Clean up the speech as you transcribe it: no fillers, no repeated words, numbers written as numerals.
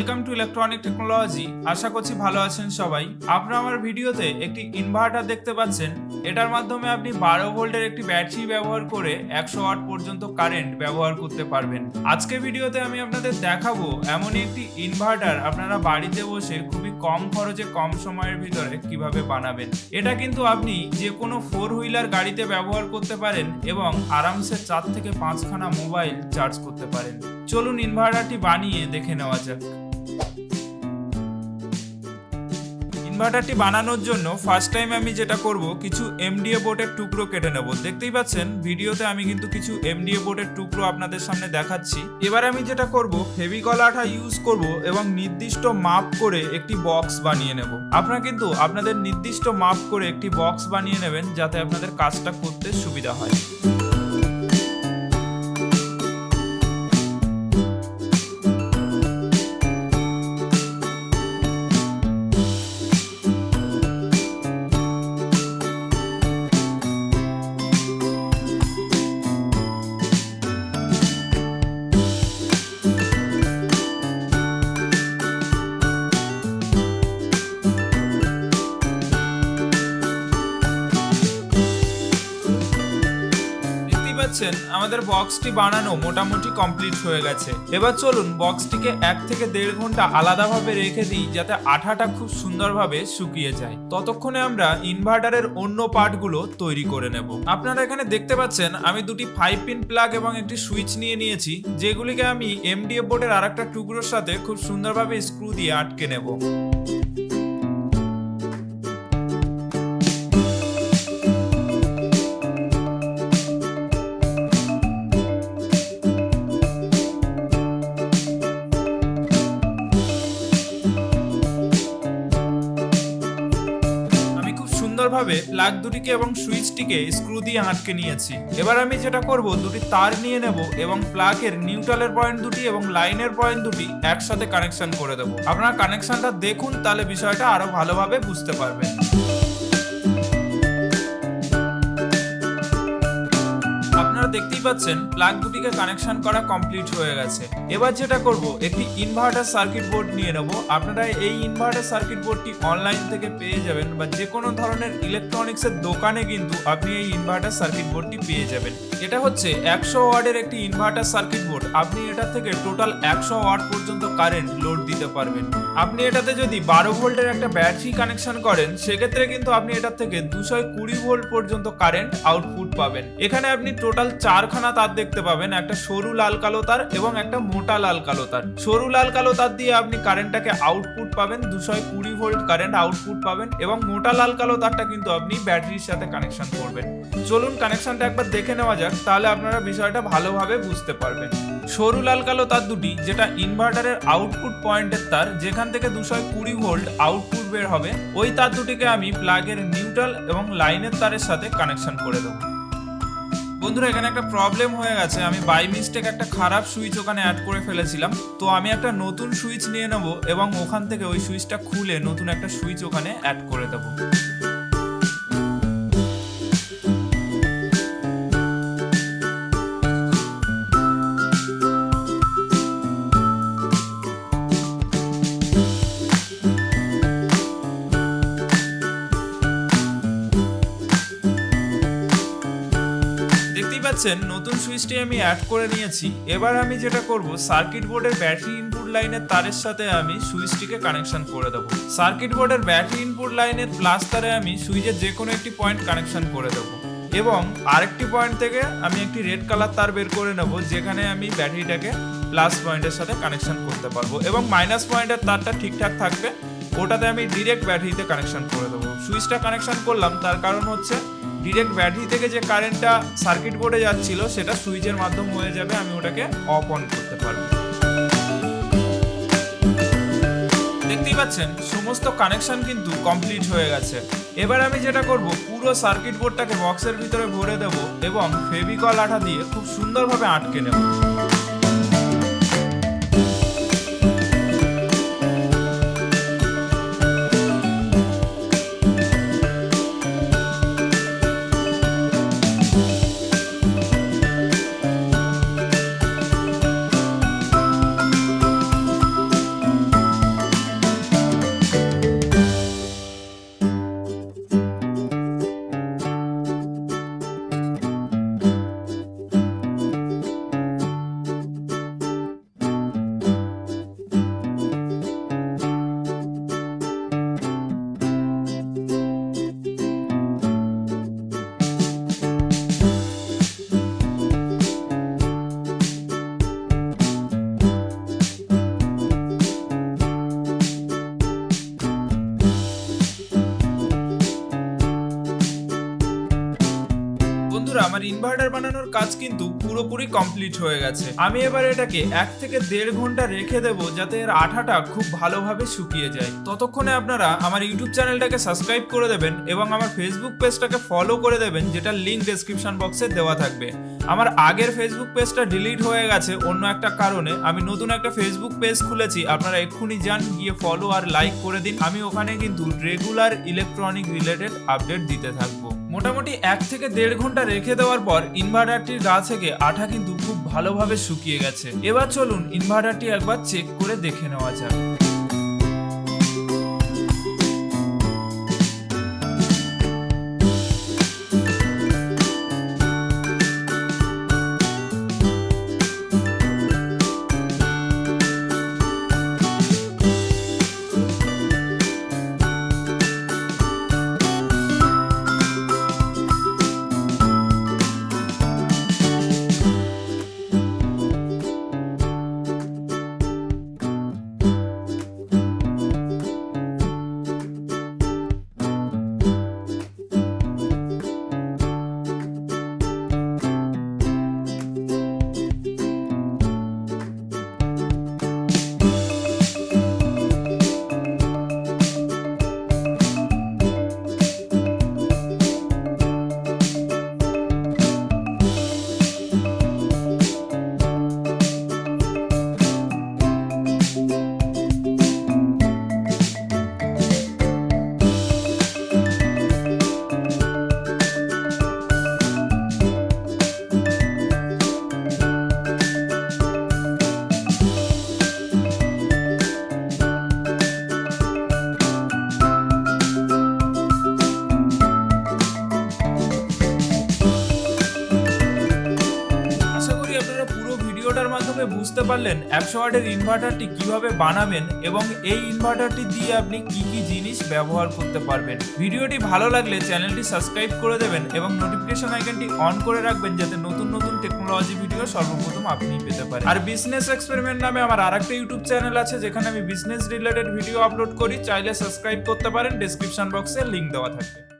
Welcome to electronic technology. আশা করছি ভালো আছেন সবাই। আপনারা আমার ভিডিওতে একটি ইনভার্টার দেখতে পাচ্ছেন। এটার মাধ্যমে আপনি 12 ভোল্টের একটি ব্যাটারি ব্যবহার করে 100 ওয়াট পর্যন্ত কারেন্ট ব্যবহার করতে পারবেন। আজকে ভিডিওতে আমি আপনাদের দেখাবো এমনই একটি ইনভার্টার আপনারা বাড়িতে বসে খুবই কম খরচে কম সময়ের ভিতরে কিভাবে বানাবেন। এটা কিন্তু আপনি যে কোনো 4 হুইলার গাড়িতে ব্যবহার করতে পারেন এবং আরামসে 4 থেকে 5 খানা মোবাইল চার্জ করতে পারেন। চলুন ইনভার্টারটি বানিয়ে দেখে নেওয়া যাক। ইনভার্টারটি বানানোর জন্য ফার্স্ট টাইম আমি যেটা করব, কিছু এমডিএ বোর্ডের টুকরো কেটে নেব। দেখতেই পাচ্ছেন ভিডিওতে আমি কিন্তু কিছু এমডিএ বোর্ডের টুকরো আপনাদের সামনে দেখাচ্ছি। এবার আমি যেটা করব, ফেভিকল আঠা ইউজ করব এবং নির্দিষ্ট মাপ করে একটি বক্স বানিয়ে নেব। আপনারা কিন্তু আপনাদের নির্দিষ্ট মাপ করে একটি বক্স বানিয়ে নেবেন যাতে আপনাদের কাজটা করতে সুবিধা হয়। আমাদের বক্সটি বানানো মোটামুটি কমপ্লিট হয়ে গেছে। এবার চলুন বক্সটিকে 1 থেকে 1.5 ঘন্টা আলাদাভাবে রেখে দিই যাতে আঠাটা খুব সুন্দরভাবে শুকিয়ে যায়। ততক্ষণে আমরা ইনভার্টারের অন্য পার্টগুলো তৈরি করে নেব। আপনারা এখানে দেখতে পাচ্ছেন আমি দুটি 5 পিন প্লাগ এবং একটি সুইচ নিয়ে নিয়েছি, যেগুলিকে আমি এমডিএফ বোর্ডের আরেকটা টুকরোর সাথে খুব সুন্দরভাবে স্ক্রু দিয়ে আটকে নেব। সুন্দরভাবে প্লাগ দুটিকে এবং সুইচটিকে স্ক্রু দিয়ে আটকে নিয়েছি। এবার আমি যেটা করব, দুটি তার নিয়ে নেব এবং প্লাগের নিউট্রালের পয়েন্ট দুটি এবং লাইনের পয়েন্ট দুটি একসাথে কানেকশন করে দেব। আপনারা কানেকশনটা দেখুন, তাহলে বিষয়টা আরো ভালোভাবে বুঝতে পারবেন। আপনারা দেখতেই পাচ্ছেন প্লাগ দুটিকে কানেকশন করা কমপ্লিট হয়ে গেছে। এবার যেটা করব, একটি ইনভার্টার সার্কিট বোর্ড নিয়ে নেব। আপনারা এই ইনভার্টার সার্কিট বোর্ডটি অনলাইন থেকে পেয়ে যাবেন বা যে কোনো ধরনের ইলেকট্রনিক্সের দোকানে কিন্তু আপনি এই ইনভার্টার সার্কিট বোর্ডটি পেয়ে যাবেন। এটা হচ্ছে 100 ওয়াটের একটি ইনভার্টার সার্কিট বোর্ড। আপনি এটা থেকে টোটাল 100 ওয়াট পর্যন্ত কারেন্ট লোড দিতে পারবেন। আপনি এটাতে যদি 12 ভোল্টের একটা ব্যাটারি কানেকশন করেন, সেক্ষেত্রে কিন্তু আপনি এটার থেকে 220 ভোল্ট পর্যন্ত কারেন্ট আউটপুট পাবেন। এখানে আপনি টোটাল 4 খানা তার দেখতে পাবেন, একটা সরু লাল কালো তার এবং একটা মোটা লাল কালো তার। সরু লাল কালো তার দিয়ে আপনি কারেন্টটাকে আউটপুট পাবেন, 220 ভোল্ট কারেন্ট আউটপুট পাবেন এবং মোটা লাল কালো তারটা কিন্তু আপনি ব্যাটারির সাথে কানেকশন করবেন। চলুন কানেকশনটা একবার দেখে নেওয়া যাক, তাহলে আপনারা বিষয়টা ভালোভাবে বুঝতে পারবেন। সরু লাল কালো তার দুটি, যেটা ইনভার্টারের আউটপুট পয়েন্টের তার, যেখান থেকে 220 ভোল্ট আউটপুট বের হবে, ওই তার দুটিকে আমি প্লাগের নিউট্রাল এবং লাইনের তারের সাথে কানেকশন করে দেবো। বন্ধুরা, এখানে একটা প্রবলেম হয়ে গেছে। আমি বাই মিস্টেক একটা খারাপ সুইচ ওখানে অ্যাড করে ফেলেছিলাম। তো আমি একটা নতুন সুইচ নিয়ে নেব এবং ওখান থেকে ওই সুইচটা খুলে নতুন একটা সুইচ ওখানে অ্যাড করে দেবো। নতুন সুইচটি আমি অ্যাড করে নিয়েছি। এবার আমি যেটা করব, সার্কিট বোর্ডের ব্যাটারি ইনপুট লাইনের তারের সাথে আমি সুইচটিকে কানেকশন করে দেবো। সার্কিট বোর্ডের ব্যাটারি ইনপুট লাইনের প্লাস তারে আমি সুইচের যে কোনো একটি পয়েন্ট কানেকশন করে দেবো এবং আরেকটি পয়েন্ট থেকে আমি একটি রেড কালার তার বের করে নেব, যেখানে আমি ব্যাটারিটাকে প্লাস পয়েন্টের সাথে কানেকশন করতে পারবো এবং মাইনাস পয়েন্টের তারটা ঠিকঠাক থাকবে, ওটাতে আমি ডিরেক্ট ব্যাটারিতে কানেকশন করে দেবো। সুইচটা কানেকশন করলাম, তার কারণ হচ্ছে ডিরেক্ট ব্যাটারি থেকে যে কারেন্টটা সার্কিট বোর্ডে যাচ্ছিল সেটা সুইচের মাধ্যমে হয়ে যাবে, আমি ওটাকে অফ অন করতে পারবো। দেখতেই পাচ্ছেন সমস্ত কানেকশন কিন্তু কমপ্লিট হয়ে গেছে। এবার আমি যেটা করব, পুরো সার্কিট বোর্ডটাকে বক্সের ভিতরে ভরে দেব এবং ফেভিকল আঠা দিয়ে খুব সুন্দরভাবে আটকে নেব। ইনভার্টার বানানোর কাজ কিন্তু পুরোপুরি কমপ্লিট হয়ে গেছে। আমি এবার এটাকে 1 থেকে 1.5 ঘন্টা রেখে দেবো যাতে এর আঠাটা খুব ভালোভাবে শুকিয়ে যায়। ততক্ষণে আপনারা আমার ইউটিউব চ্যানেলটাকে সাবস্ক্রাইব করে দেবেন এবং আমার ফেসবুক পেজটাকে ফলো করে দেবেন, যেটার লিঙ্ক ডেসক্রিপশন বক্সে দেওয়া থাকবে। আমার আগের ফেসবুক পেজটা ডিলিট হয়ে গেছে অন্য একটা কারণে। আমি নতুন একটা ফেসবুক পেজ খুলেছি, আপনারা এক্ষুনি যান, গিয়ে ফলো আর লাইক করে দিন। আমি ওখানে কিন্তু রেগুলার ইলেকট্রনিক রিলেটেড আপডেট দিতে থাকবো। মোটামুটি 1 থেকে 1.5 ঘন্টা রেখে দেওয়ার পর ইনভার্টারটির গা থেকে আঠা কিন্তু খুব ভালোভাবে শুকিয়ে গেছে। এবার চলুন ইনভার্টারটি একবার চেক করে দেখে নেওয়া যাক। ভিডিওটার মাধ্যমে বুঝতে পারলেন 100 ওয়াটের ইনভার্টারটি কিভাবে বানাবেন এবং এই ইনভার্টারটি দিয়ে আপনি কি কি জিনিস ব্যবহার করতে পারবেন। ভিডিওটি ভালো লাগলে চ্যানেলটি সাবস্ক্রাইব করে দেবেন এবং নোটিফিকেশন আইকনটি অন করে রাখবেন যাতে নতুন নতুন টেকনোলজি ভিডিও সর্বপ্রথম আপনি পেতে পারেন। আর বিজনেস এক্সপেরিমেন্ট নামে আমার আরেকটা ইউটিউব চ্যানেল আছে যেখানে আমি বিজনেস রিলেটেড ভিডিও আপলোড করি, চাইলে সাবস্ক্রাইব করতে পারেন, ডেসক্রিপশন বক্সে লিংক দেওয়া থাকবে।